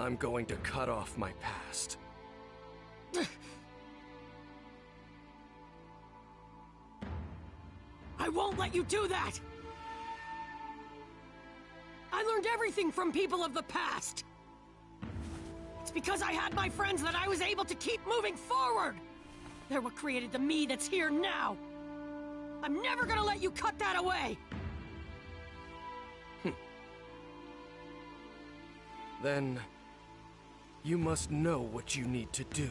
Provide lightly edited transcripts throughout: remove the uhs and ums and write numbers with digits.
I'm going to cut off my past. I won't let you do that! I learned everything from people of the past! It's because I had my friends that I was able to keep moving forward! They're what created the me that's here now! I'm never gonna let you cut that away! Then, you must know what you need to do.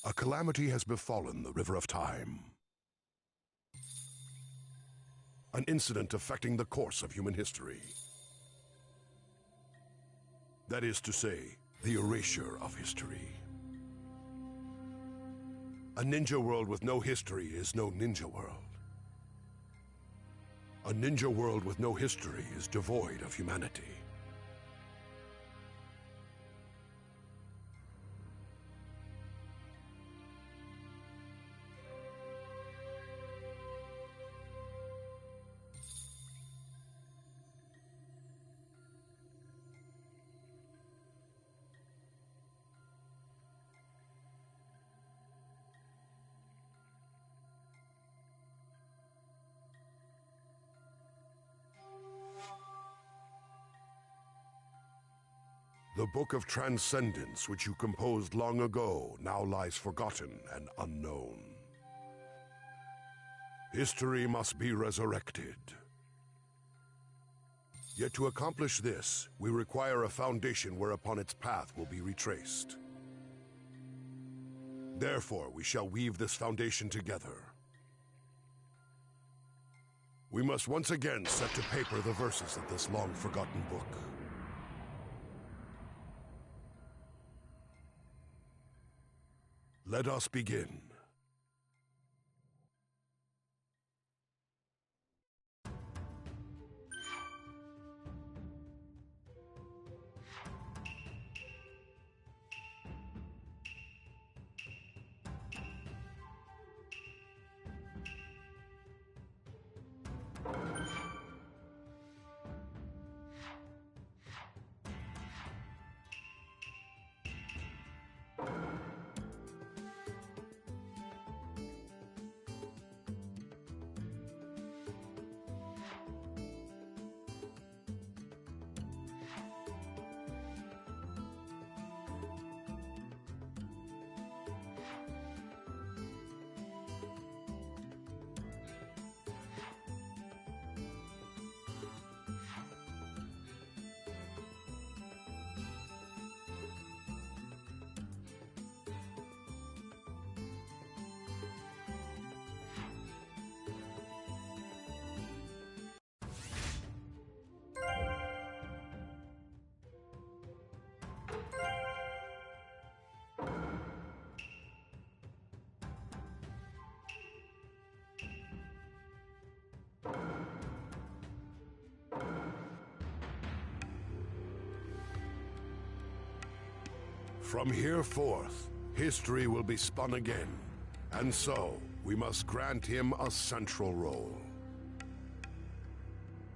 A calamity has befallen the River of Time. An incident affecting the course of human history. That is to say, the erasure of history. A ninja world with no history is no ninja world. A ninja world with no history is devoid of humanity. The Book of Transcendence, which you composed long ago, now lies forgotten and unknown. History must be resurrected. Yet to accomplish this, we require a foundation whereupon its path will be retraced. Therefore, we shall weave this foundation together. We must once again set to paper the verses of this long-forgotten book. Let us begin. From here forth, history will be spun again, and so we must grant him a central role.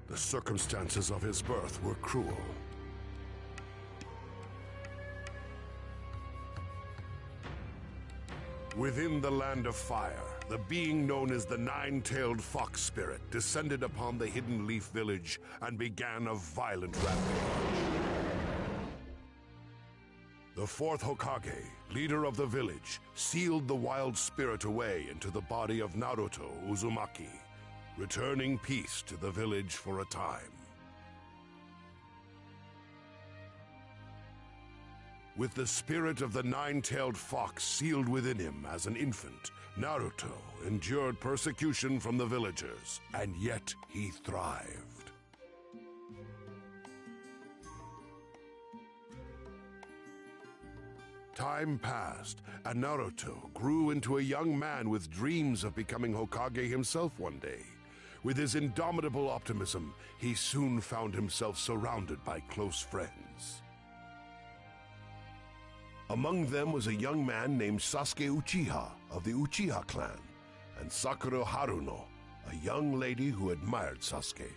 The circumstances of his birth were cruel. Within the Land of Fire, the being known as the Nine-Tailed Fox Spirit descended upon the Hidden Leaf Village and began a violent rampage. The fourth Hokage, leader of the village, sealed the wild spirit away into the body of Naruto Uzumaki, returning peace to the village for a time. With the spirit of the Nine-Tailed Fox sealed within him as an infant, Naruto endured persecution from the villagers, and yet he thrived. Time passed, and Naruto grew into a young man with dreams of becoming Hokage himself one day. With his indomitable optimism, he soon found himself surrounded by close friends. Among them was a young man named Sasuke Uchiha of the Uchiha clan, and Sakura Haruno, a young lady who admired Sasuke.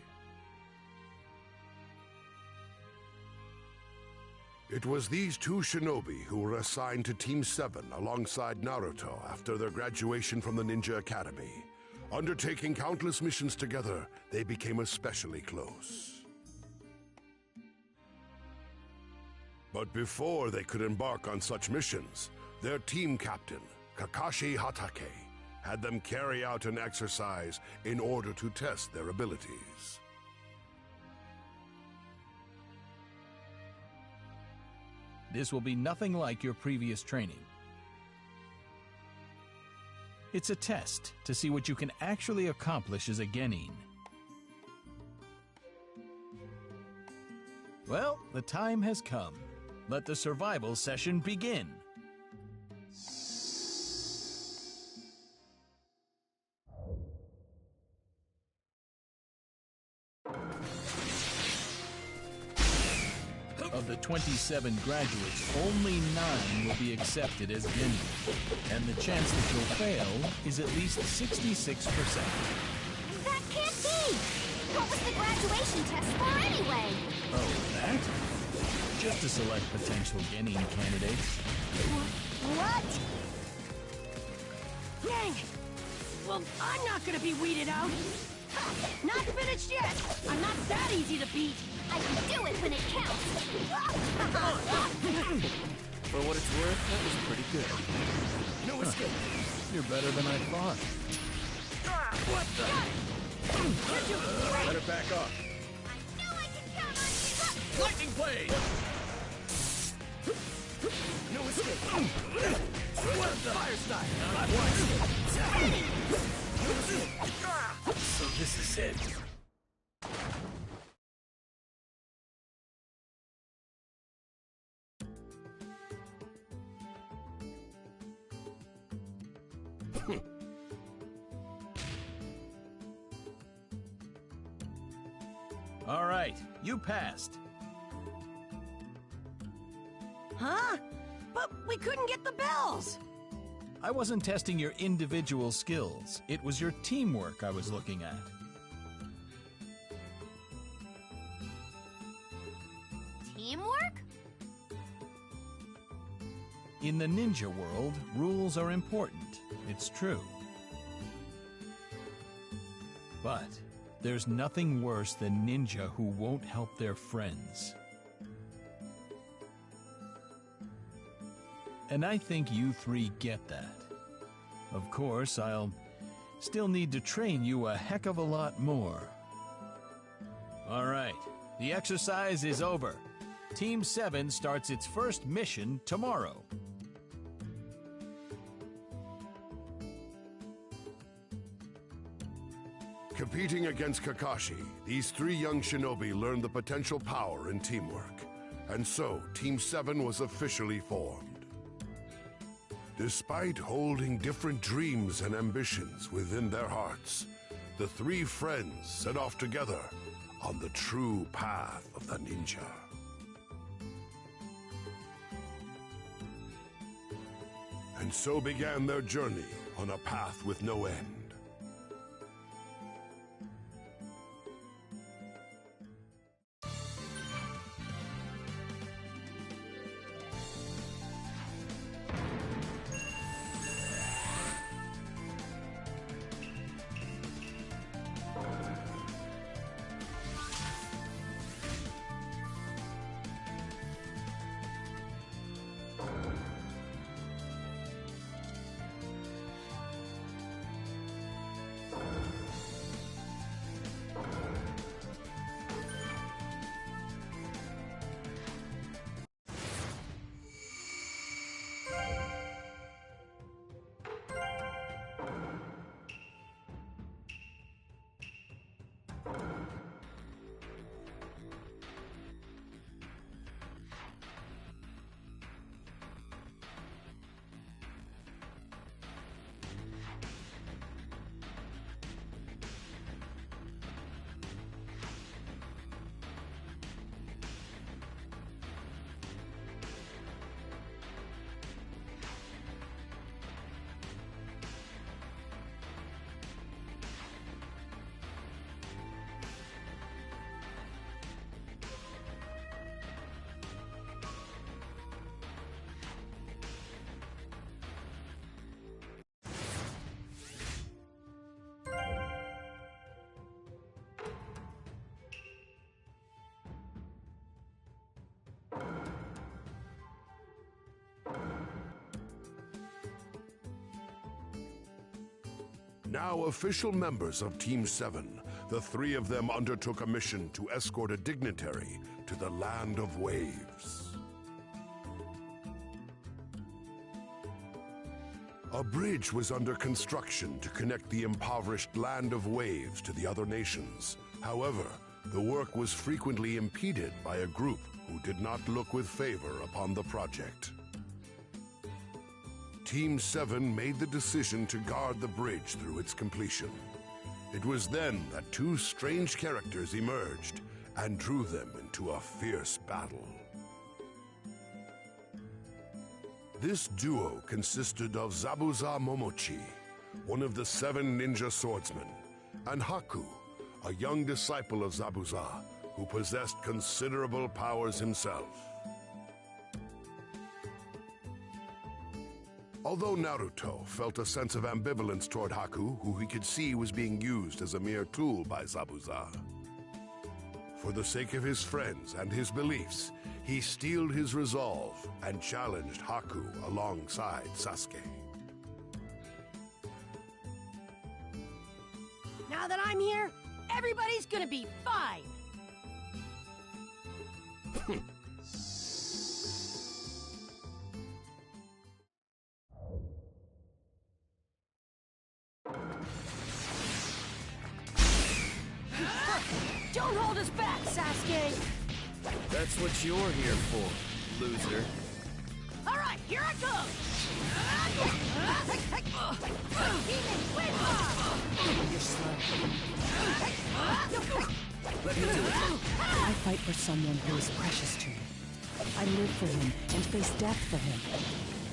It was these two shinobi who were assigned to Team 7 alongside Naruto after their graduation from the Ninja Academy. Undertaking countless missions together, they became especially close. But before they could embark on such missions, their team captain, Kakashi Hatake, had them carry out an exercise in order to test their abilities. This will be nothing like your previous training. It's a test to see what you can actually accomplish as a genin. Well, the time has come. Let the survival session begin. Of the 27 graduates, only 9 will be accepted as genin, and the chance that you'll fail is at least 66%. That can't be! What was the graduation test for anyway? Oh, that? Just to select potential genin candidates. What? Dang! Well, I'm not gonna be weeded out. Not finished yet! I'm not that easy to beat! I can do it when it counts! For what it's worth, that was pretty good. No escape. You're better than I thought. What the? Better back off. I know I can count on you! Lightning blade! No escape. What the? Fire style. Not once. No escape. So this is it. All right, you passed. Huh? But we couldn't get the bells! I wasn't testing your individual skills. It was your teamwork I was looking at. Teamwork? In the ninja world, rules are important. It's true. But there's nothing worse than ninja who won't help their friends. And I think you 3 get that. Of course, I'll still need to train you a heck of a lot more. All right, the exercise is over. Team 7 starts its first mission tomorrow. Competing against Kakashi, these 3 young shinobi learned the potential power in teamwork. And so, Team 7 was officially formed. Despite holding different dreams and ambitions within their hearts, the 3 friends set off together on the true path of the ninja. And so began their journey on a path with no end. Now official members of Team 7, the three of them undertook a mission to escort a dignitary to the Land of Waves. A bridge was under construction to connect the impoverished Land of Waves to the other nations. However, the work was frequently impeded by a group who did not look with favor upon the project. Team 7 made the decision to guard the bridge through its completion. It was then that two strange characters emerged and drew them into a fierce battle. This duo consisted of Zabuza Momochi, one of the 7 ninja swordsmen, and Haku, a young disciple of Zabuza, who possessed considerable powers himself. Although Naruto felt a sense of ambivalence toward Haku, who he could see was being used as a mere tool by Zabuza, for the sake of his friends and his beliefs, he steeled his resolve and challenged Haku alongside Sasuke. Now that I'm here, everybody's gonna be fine! Don't hold us back, Sasuke! That's what you're here for, loser. Alright, here I go! You're slow. Let me do it. I fight for someone who is precious to me. I live for him and face death for him.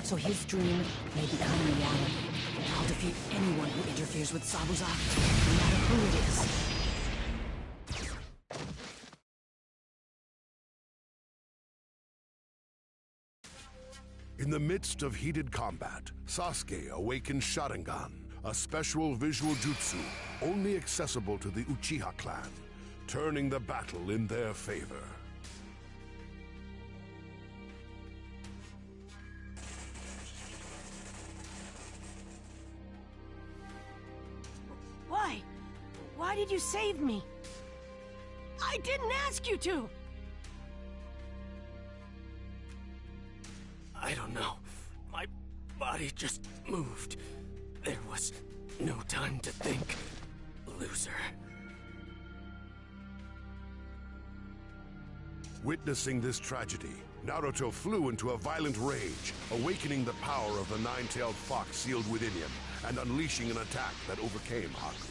So his dream may become reality. I'll defeat anyone who interferes with Zabuza, no matter who it is. In the midst of heated combat, Sasuke awakened Sharingan, a special visual jutsu only accessible to the Uchiha clan, turning the battle in their favor. Why? Why did you save me? I didn't ask you to! I don't know. My body just moved. There was no time to think, loser. Witnessing this tragedy, Naruto flew into a violent rage, awakening the power of the nine-tailed fox sealed within him and unleashing an attack that overcame Haku.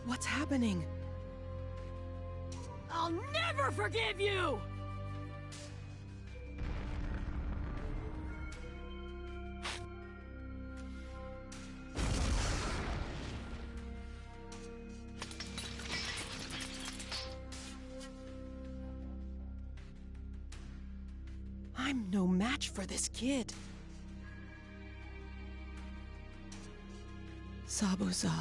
What's happening? I'll never forgive you! I'm no match for this kid. Zabuza.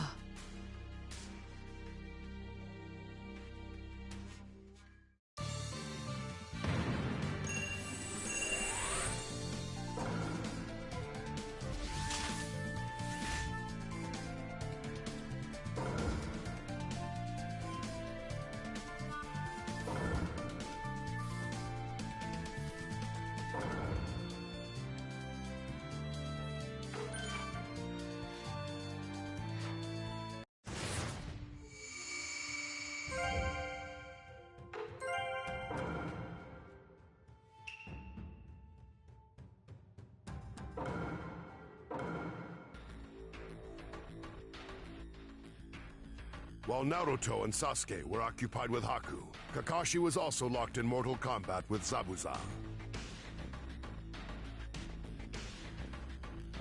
While Naruto and Sasuke were occupied with Haku, Kakashi was also locked in mortal combat with Zabuza.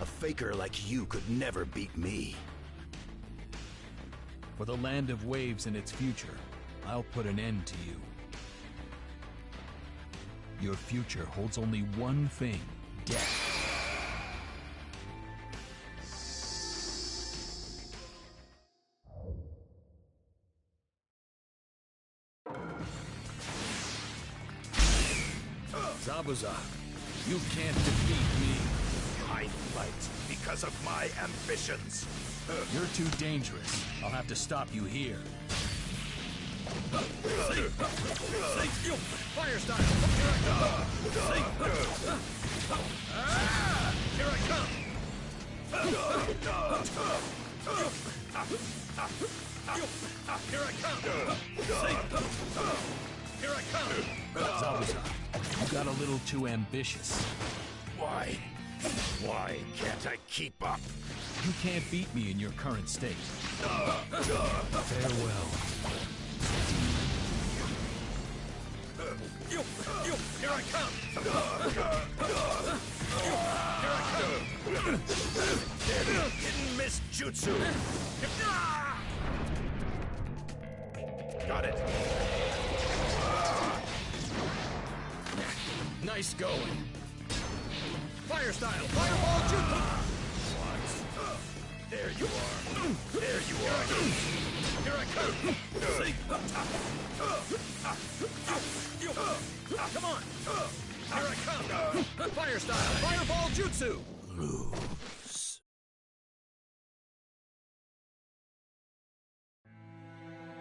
A faker like you could never beat me. For the Land of Waves and its future, I'll put an end to you. Your future holds only one thing: death. Zabuza, you can't defeat me. I fight because of my ambitions. You're too dangerous. I'll have to stop you here. Fire style! Here I come! Here I come! Here I come! Here I come! Zabuza, you got a little too ambitious. Why? Why can't I keep up? You can't beat me in your current state. Farewell. Here I come! Didn't miss jutsu. Got it. Nice going. Fire style! Fireball jutsu! There you are. There you are. Here I come! Come on! Here I come! Fire style! Fireball jutsu! Lose.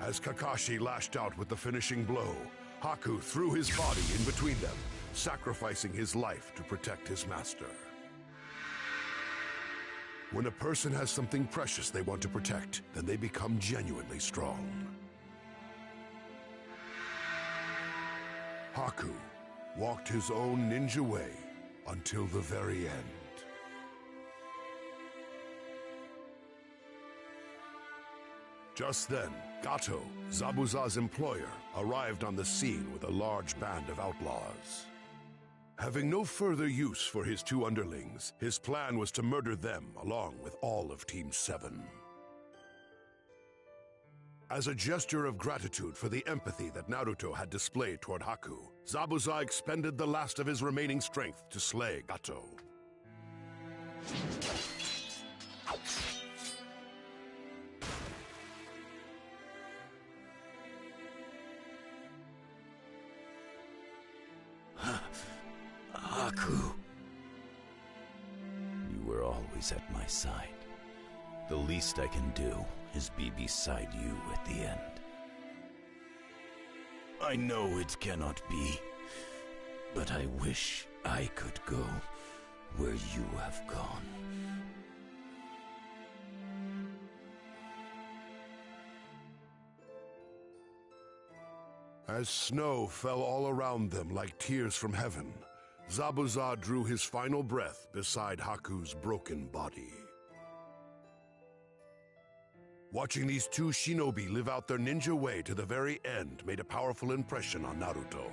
As Kakashi lashed out with the finishing blow, Haku threw his body in between them, sacrificing his life to protect his master. When a person has something precious they want to protect, then they become genuinely strong. Haku walked his own ninja way until the very end. Just then, Gato, Zabuza's employer, arrived on the scene with a large band of outlaws. Having no further use for his two underlings, his plan was to murder them along with all of Team 7. As a gesture of gratitude for the empathy that Naruto had displayed toward Haku, Zabuza expended the last of his remaining strength to slay Gato. Haku. You were always at my side. The least I can do is be beside you at the end. I know it cannot be, but I wish I could go where you have gone. As snow fell all around them like tears from heaven, Zabuza drew his final breath beside Haku's broken body. Watching these two shinobi live out their ninja way to the very end made a powerful impression on Naruto.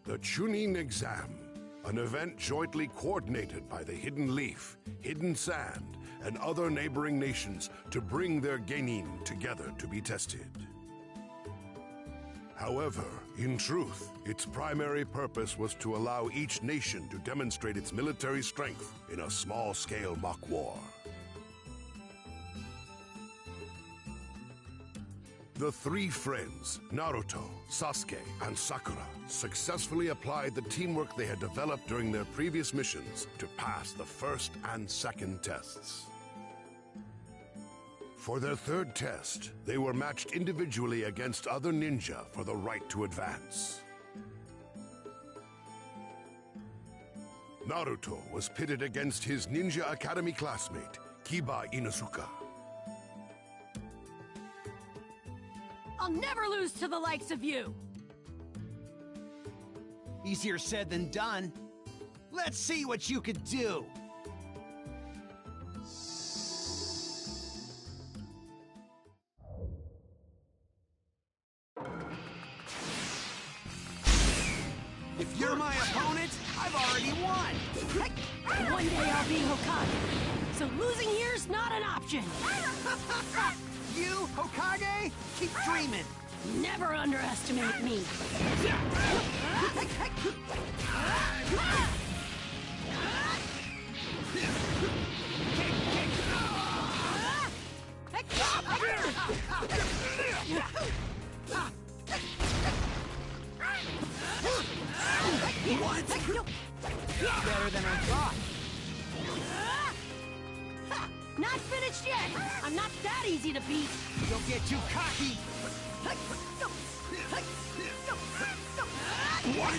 The Chunin exam, an event jointly coordinated by the Hidden Leaf, Hidden Sand, and other neighboring nations to bring their genin together to be tested. However, in truth, its primary purpose was to allow each nation to demonstrate its military strength in a small-scale mock war. The three friends, Naruto, Sasuke, and Sakura, successfully applied the teamwork they had developed during their previous missions to pass the first and second tests. For their third test, they were matched individually against other ninja for the right to advance. Naruto was pitted against his Ninja Academy classmate, Kiba Inuzuka. I'll never lose to the likes of you! Easier said than done. Let's see what you could do. If you're my opponent, I've already won! One day I'll be Hokage, so losing here's not an option! You, Hokage? Keep dreaming! Never underestimate me! What? Better than I thought. Not finished yet! I'm not that easy to beat! Don't get too cocky! What? What?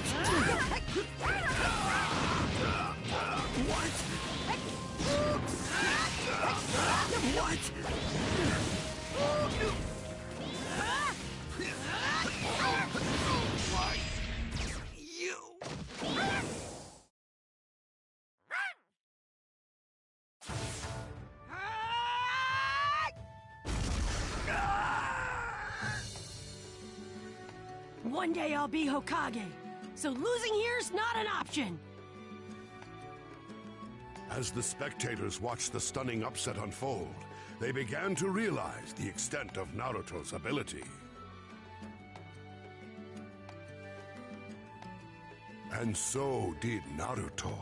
What? You! One day I'll be Hokage, so losing here's not an option! As the spectators watched the stunning upset unfold, they began to realize the extent of Naruto's ability. And so did Naruto.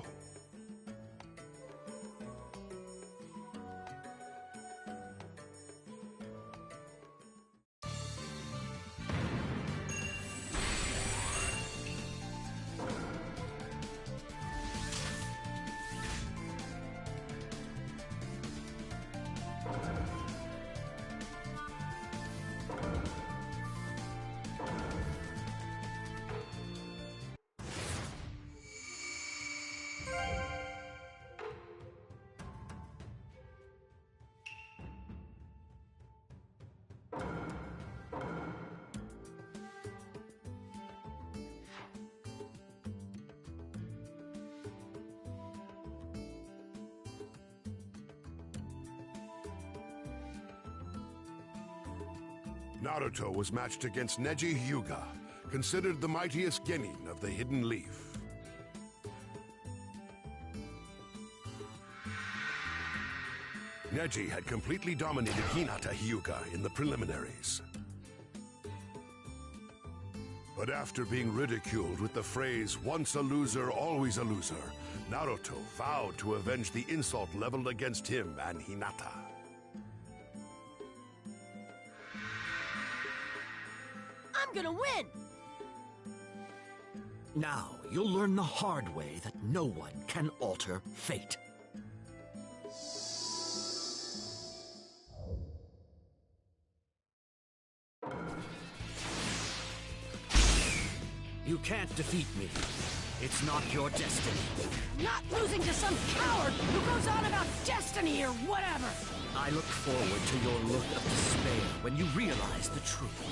Naruto was matched against Neji Hyuga, considered the mightiest genin of the Hidden Leaf. Neji had completely dominated Hinata Hyuga in the preliminaries. But after being ridiculed with the phrase, "once a loser, always a loser," Naruto vowed to avenge the insult leveled against him and Hinata. I'm gonna win! Now, you'll learn the hard way that no one can alter fate. You can't defeat me. It's not your destiny. Not losing to some coward who goes on about destiny or whatever! I look forward to your look of despair when you realize the truth.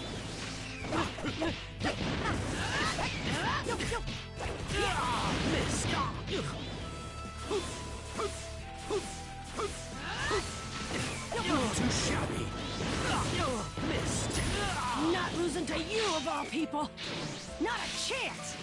Missed. Too shabby. Missed. Not losing to you of all people! Not a chance!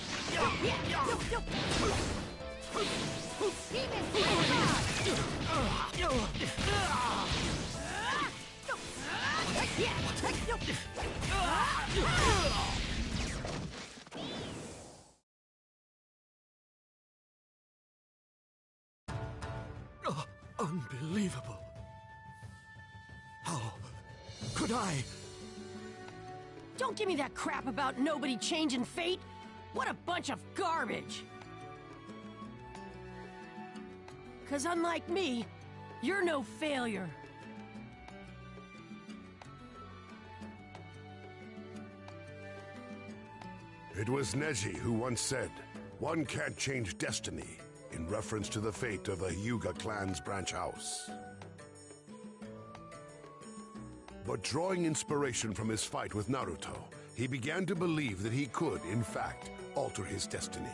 Unbelievable. How could I? Don't give me that crap about nobody changing fate. What a bunch of garbage. 'Cause unlike me, you're no failure. It was Neji who once said, "One can't change destiny," in reference to the fate of the Hyuga clan's branch house. But drawing inspiration from his fight with Naruto, he began to believe that he could, in fact, alter his destiny.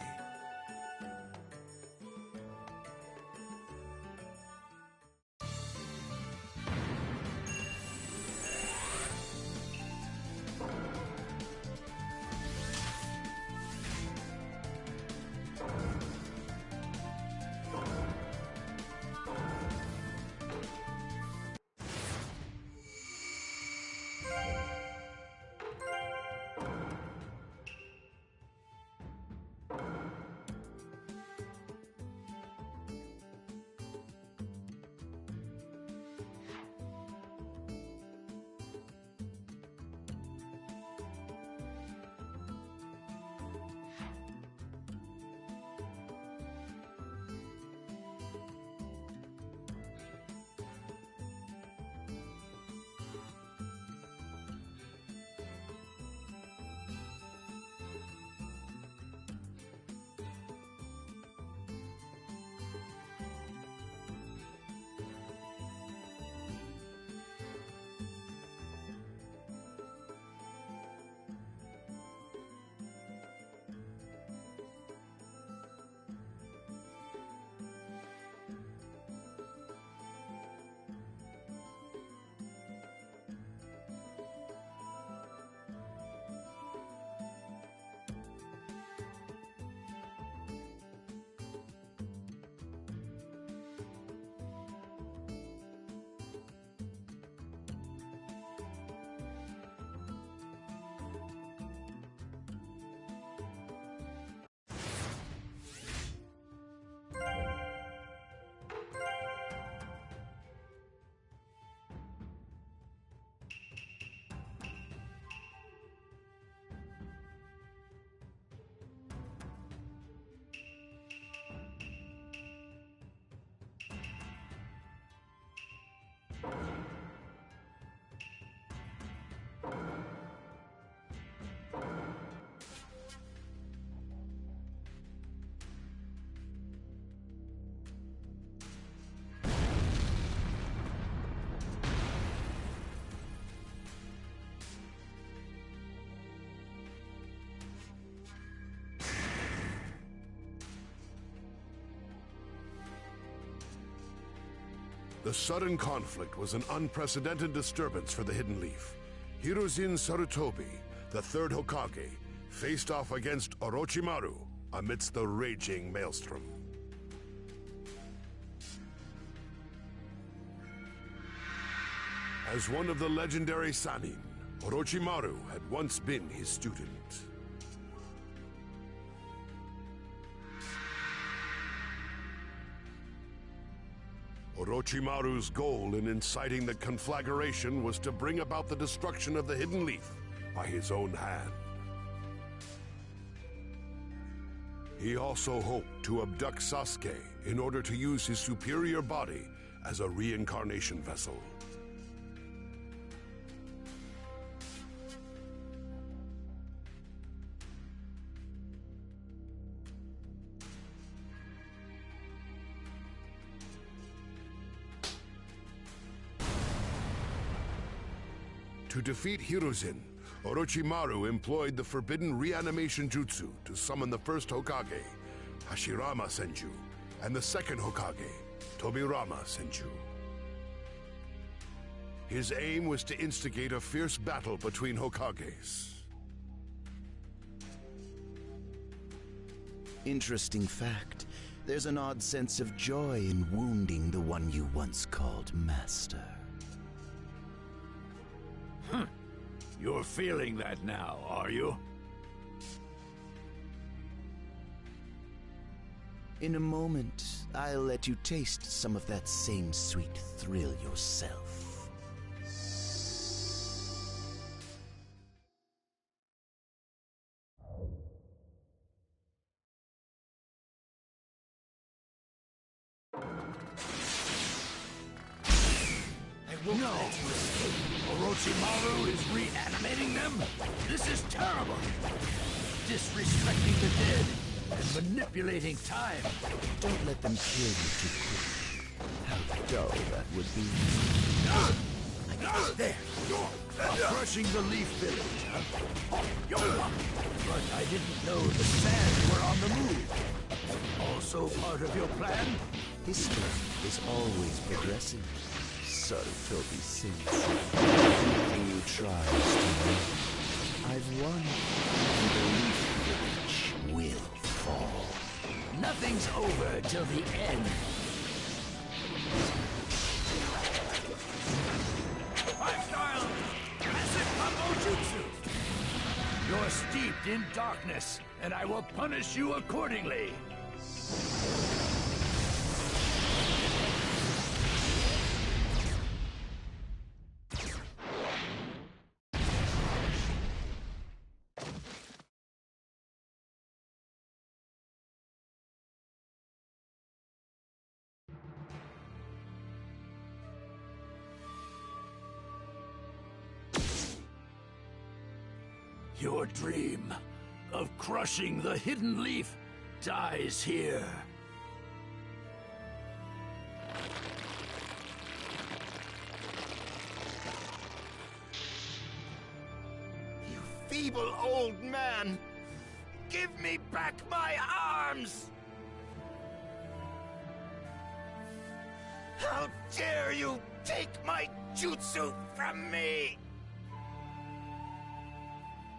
The sudden conflict was an unprecedented disturbance for the Hidden Leaf. Hiruzen Sarutobi, the third Hokage, faced off against Orochimaru amidst the raging maelstrom. As one of the legendary Sannin, Orochimaru had once been his student. Orochimaru's goal in inciting the conflagration was to bring about the destruction of the Hidden Leaf by his own hand. He also hoped to abduct Sasuke in order to use his superior body as a reincarnation vessel. To defeat Hiruzen, Orochimaru employed the forbidden reanimation jutsu to summon the first Hokage, Hashirama Senju, and the second Hokage, Tobirama Senju. His aim was to instigate a fierce battle between Hokages. Interesting fact. There's an odd sense of joy in wounding the one you once called master. You're feeling that now, are you? In a moment, I'll let you taste some of that same sweet thrill yourself. No! Orochimaru is reanimating them? This is terrible! Disrespecting the dead and manipulating time. Don't let them kill you too quick. How dull that would be. There! Crushing the Leaf Village, huh? But I didn't know the Sand were on the move. Also part of your plan? History is always progressing. Sarutobi sings. Anything you try to win. I've won, and the Leaf Village will fall. Nothing's over till the end. Five-style massive combo jutsu. You're steeped in darkness, and I will punish you accordingly. Your dream of crushing the hidden leaf dies here. You feeble old man! Give me back my arms! How dare you take my jutsu from me!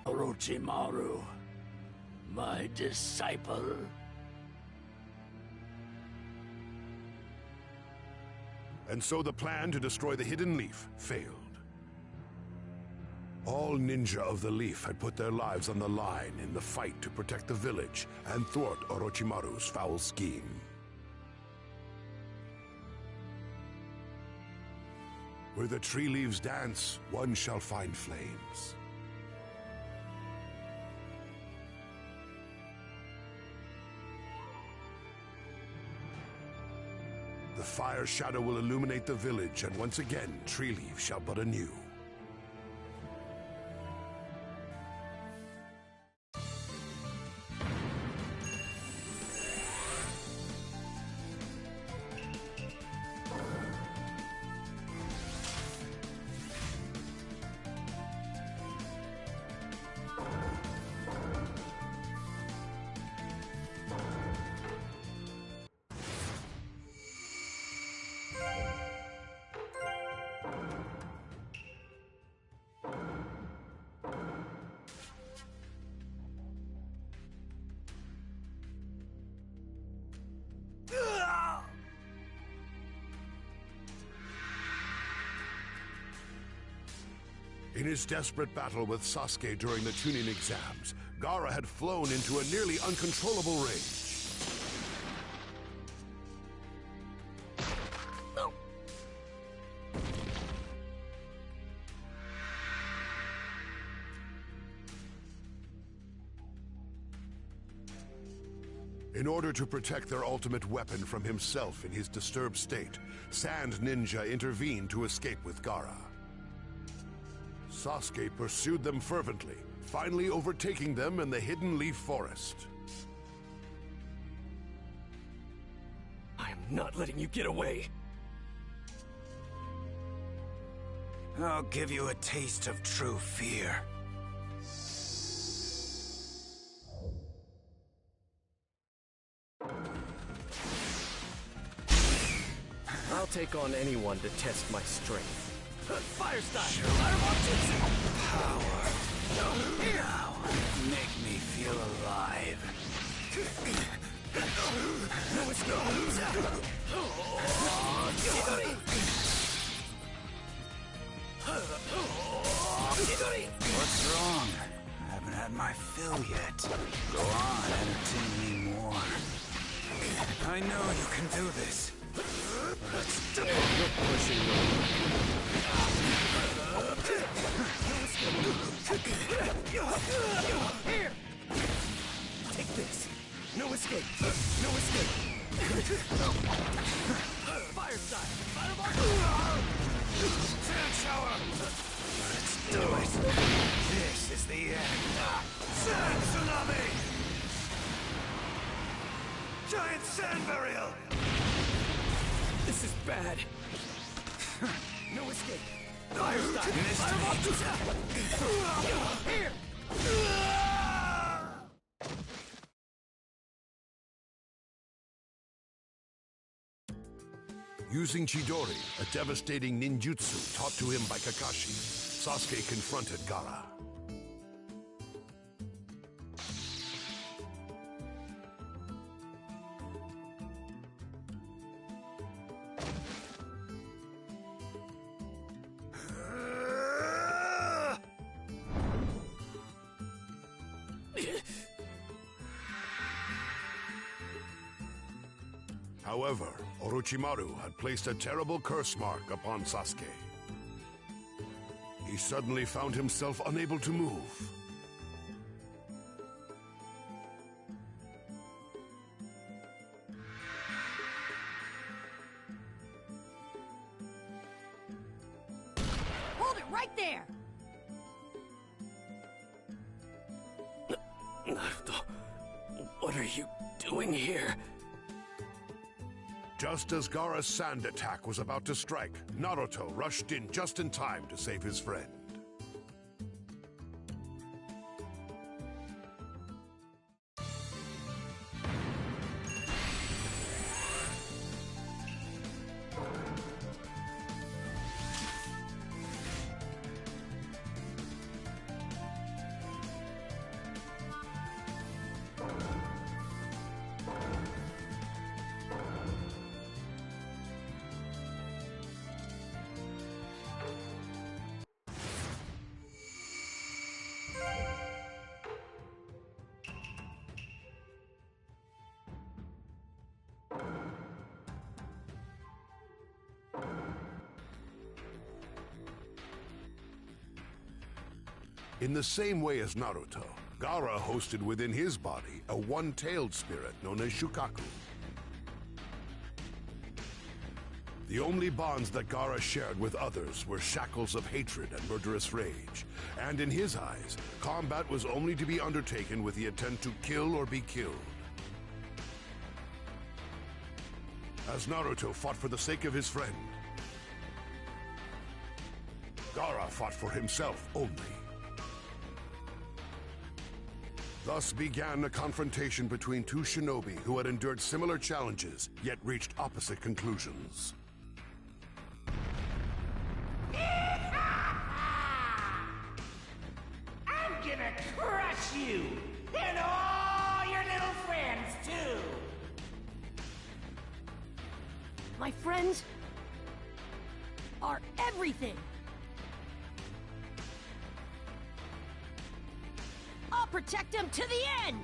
Orochimaru, my disciple. And so the plan to destroy the hidden leaf failed. All ninja of the leaf had put their lives on the line in the fight to protect the village and thwart Orochimaru's foul scheme. Where the tree leaves dance, one shall find flames. The fire shadow will illuminate the village, and once again, tree leaves shall bud anew. In his desperate battle with Sasuke during the Chunin exams, Gaara had flown into a nearly uncontrollable rage. In order to protect their ultimate weapon from himself in his disturbed state, Sand Ninja intervened to escape with Gaara. Sasuke pursued them fervently, finally overtaking them in the Hidden Leaf Forest. I am not letting you get away. I'll give you a taste of true fear. I'll take on anyone to test my strength. Fire style! Power. Now, make me feel alive. No escape. What's wrong? I haven't had my fill yet. Go on, entertain me more. I know you can do this. You're pushing me. Here! Take this. No escape. No escape. Fire style. Fireball. Sand shower. Let's do it. This is the end. Sand tsunami. Giant sand burial. This is bad. No escape. Fire style. Fireball. Here. Using Chidori, a devastating ninjutsu taught to him by Kakashi, Sasuke confronted Gaara. However, Orochimaru had placed a terrible curse mark upon Sasuke. He suddenly found himself unable to move. Hold it right there! What are you doing here? Just as Gaara's sand attack was about to strike, Naruto rushed in just in time to save his friend. In the same way as Naruto, Gaara hosted within his body a one-tailed spirit known as Shukaku. The only bonds that Gaara shared with others were shackles of hatred and murderous rage, and in his eyes, combat was only to be undertaken with the intent to kill or be killed. As Naruto fought for the sake of his friend, Gaara fought for himself only. Thus began a confrontation between two shinobi who had endured similar challenges, yet reached opposite conclusions. I'm gonna crush you! And all your little friends, too! My friends are everything! I'll protect them to the end!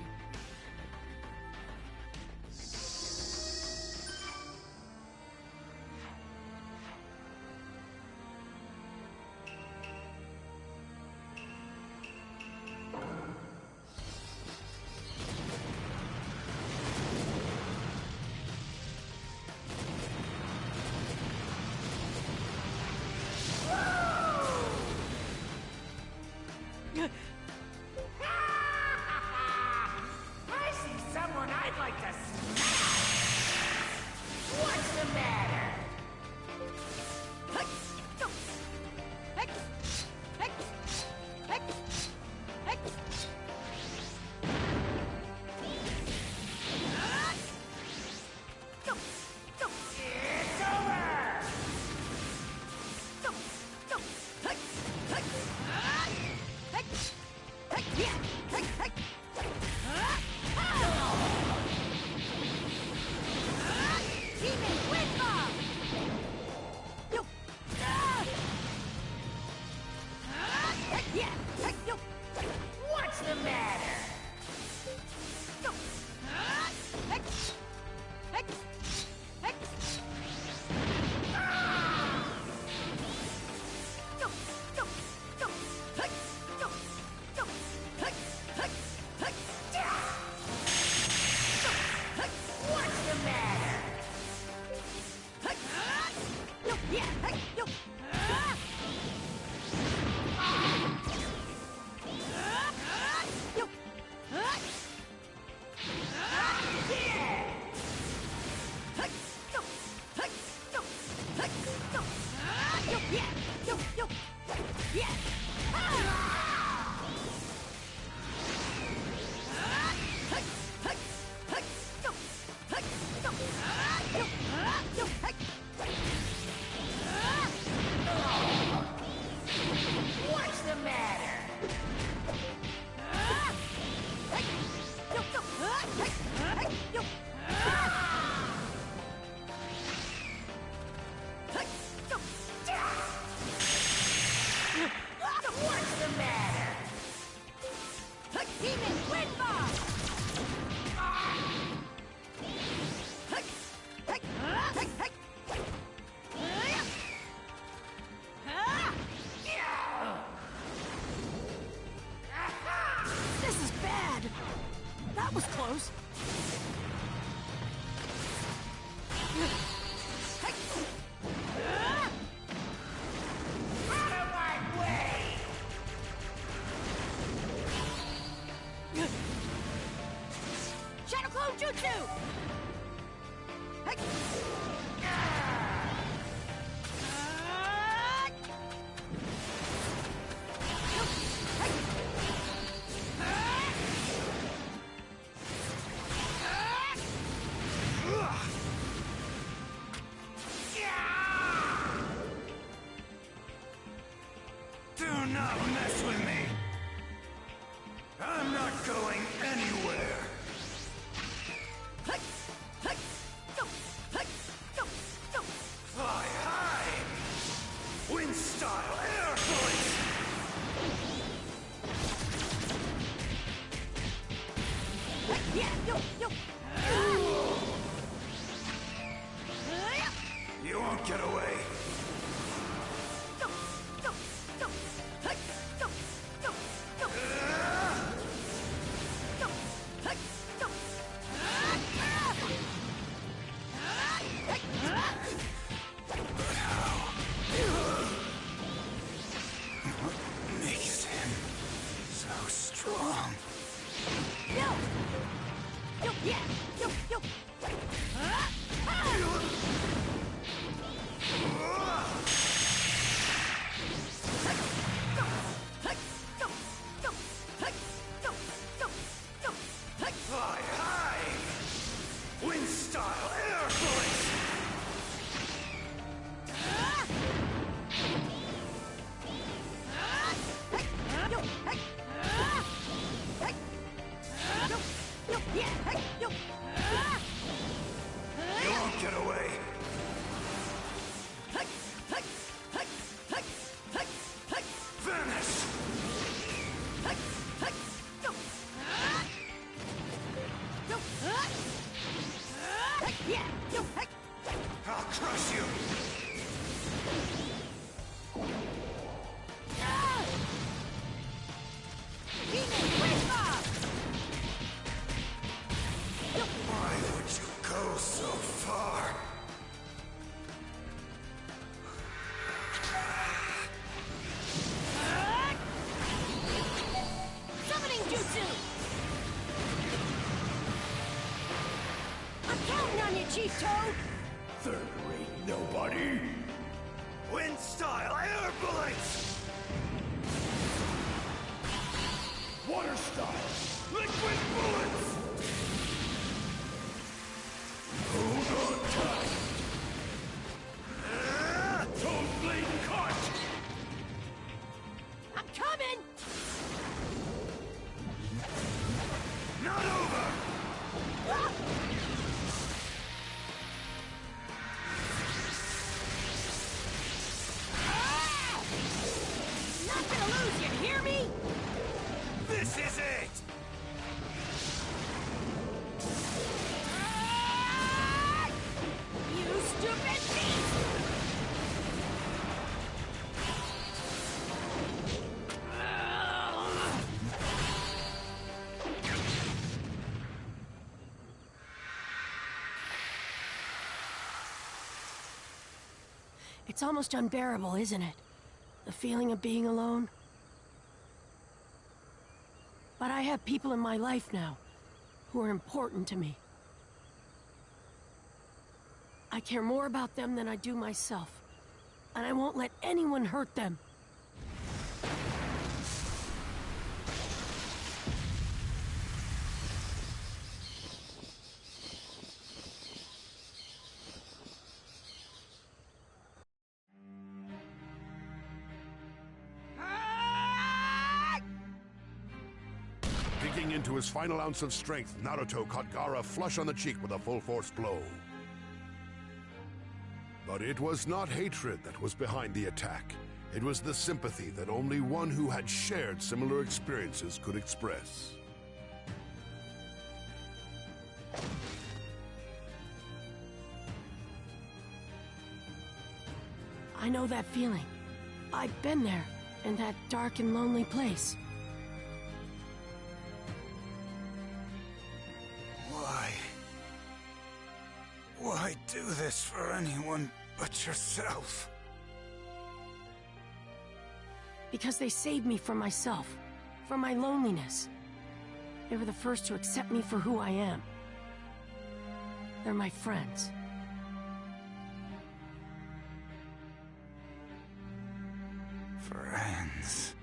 get away. Chief Toad! Third-rate nobody! Wind style air bullets! Water style liquid bullets! Hold on tight! Toad blade caught! I'm coming! Not over! Not gonna lose, you hear me? This is it! You stupid beast! It's almost unbearable, isn't it? The feeling of being alone. But I have people in my life now who are important to me. I care more about them than I do myself, and I won't let anyone hurt them. Digging into his final ounce of strength, Naruto caught Gaara flush on the cheek with a full-force blow. But it was not hatred that was behind the attack. It was the sympathy that only one who had shared similar experiences could express. I know that feeling. I've been there, in that dark and lonely place. Why do this for anyone but yourself? Because they saved me from myself, from my loneliness. They were the first to accept me for who I am. They're my friends. Friends.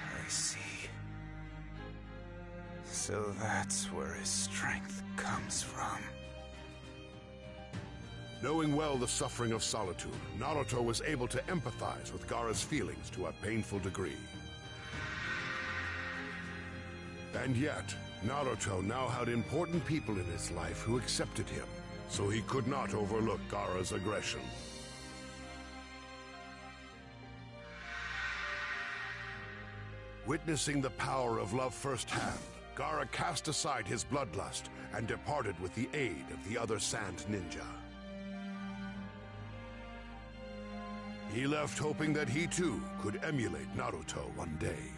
I see. So that's where his strength comes from. Knowing well the suffering of solitude, Naruto was able to empathize with Gaara's feelings to a painful degree. And yet, Naruto now had important people in his life who accepted him, so he could not overlook Gaara's aggression. Witnessing the power of love firsthand, Gaara cast aside his bloodlust and departed with the aid of the other Sand Ninja. He left hoping that he too could emulate Naruto one day.